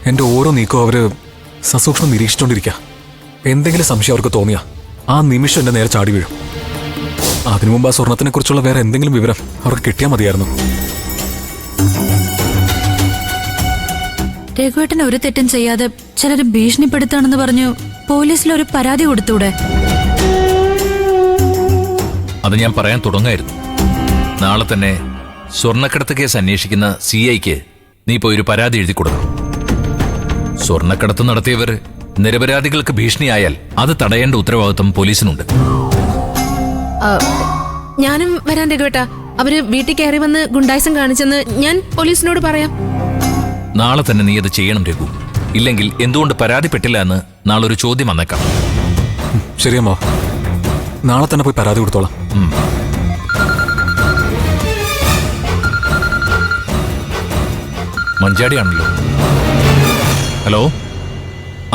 എന്റെ ഓരോ നീക്കവും അവര് സസൂക്ഷ്മം നിരീക്ഷിച്ചോണ്ടിരിക്കുക. എന്തെങ്കിലും സംശയം അവർക്ക് തോന്നിയാ ആ നിമിഷം എന്റെ നേരെ ചാടി വീഴും. അതിനു മുമ്പ് ആ സ്വർണത്തിനെ കുറിച്ചുള്ള വേറെ എന്തെങ്കിലും വിവരം അവർക്ക് കിട്ടിയാൽ മതിയായിരുന്നു. രഘുവേട്ടൻ ഒരു തെറ്റും ചെയ്യാതെ ചിലര് ഭീഷണിപ്പെടുത്താണെന്ന് പറഞ്ഞു പോലീസിലൊരു പരാതി കൊടുത്തൂടെ? അത് ഞാൻ പറയാൻ തുടങ്ങായിരുന്നു. നാളെ തന്നെ സ്വർണ്ണക്കടത്ത് കേസ് അന്വേഷിക്കുന്ന CIക്ക് നീ പോയി ഒരു പരാതി എഴുതി കൊടുക്കണം. സ്വർണ്ണക്കടത്ത് നടത്തിയവർ നിരപരാധികൾക്ക് ഭീഷണിയായാൽ അത് തടയേണ്ട ഉത്തരവാദിത്വം പോലീസിനുണ്ട്. ഞാനും വരാൻ രഘുവേട്ടാ. അവര് വീട്ടിൽ കയറി വന്ന് ഗുണ്ടായിസം കാണിച്ചെന്ന് ഞാൻ പോലീസിനോട് പറയാം. നാളെ തന്നെ നീ അത് ചെയ്യണം രഘു. ഇല്ലെങ്കിൽ എന്തുകൊണ്ട് പരാതിപ്പെട്ടില്ല എന്ന് നാളെ ഒരു ചോദ്യം വന്നേക്കാം. ശരിയമ്മോ, നാളെ തന്നെ പോയി പരാതി കൊടുത്തോളാം. മഞ്ചാടിയാണല്ലോ. ഹലോ,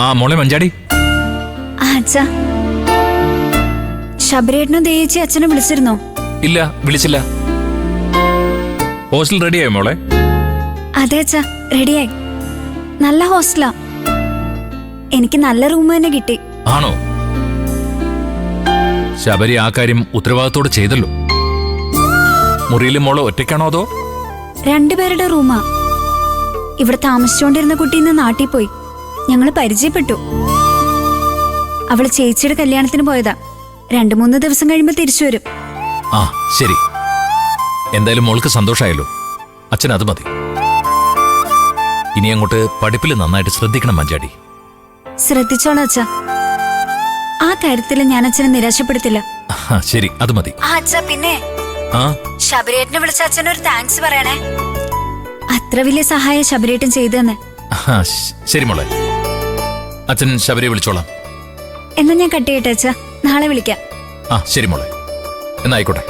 ആ മോളെ മഞ്ചാടി. ശബരേട്ടനും ദേച്ചി അച്ഛനെ വിളിച്ചിരുന്നോ? ഇല്ല, വിളിച്ചില്ല. ഹോസ്റ്റൽ റെഡിയായോ മോളെ? അതെ അച്ഛാ, റെഡിയായി. നല്ല ഹോസ്റ്റലാ. എനിക്ക് നല്ല റൂം തന്നെ കിട്ടി. ആണോ? ശബരി ആ കാര്യം ഉത്തരവാദിത്തോടെ ചെയ്തല്ലോ. മുറിയിലെ മോള് ഒറ്റയ്ക്കാണോ അതോ? രണ്ടുപേരുടെ റൂമാ. ഇവിടെ താമസിച്ചുകൊണ്ടിരുന്ന കുട്ടി ഇന്ന് നാട്ടിൽ പോയി. ഞങ്ങള് പരിചയപ്പെട്ടു. അവള് ചേച്ചിയുടെ കല്യാണത്തിന് പോയതാ. 2-3 ദിവസം കഴിയുമ്പോ തിരിച്ചു വരും. ആ ശരി. എന്തായാലും മോൾക്ക് സന്തോഷമായല്ലോ. അച്ഛൻ അത് മതി. ഇനി അങ്ങോട്ട് പഠിപ്പിൽ നന്നായിട്ട് ശ്രദ്ധിക്കണം മഞ്ചാടി. ശ്രദ്ധിച്ചോളാം അച്ഛാ. ആ കാര്യത്തിൽ ഞാൻ അച്ഛനെ നിരാശപ്പെടുത്തില്ല. ശരി, അത് മതി. പിന്നെ ആ ശബരേട്ടനെ വിളിച്ച അച്ഛനൊരു താങ്ക്സ് പറയണേ. അത്ര വലിയ സഹായം ശബരേട്ടൻ ചെയ്തെന്ന്. ശരി മോളെ, അച്ഛൻ ശബരിയെ വിളിച്ചോളാം. എന്നാ ഞാൻ കട്ട് ചെയ്യട്ടെ അച്ഛാ, നാളെ വിളിക്കാം. ശരി മോളെ, എന്നാ ആയിക്കോട്ടെ.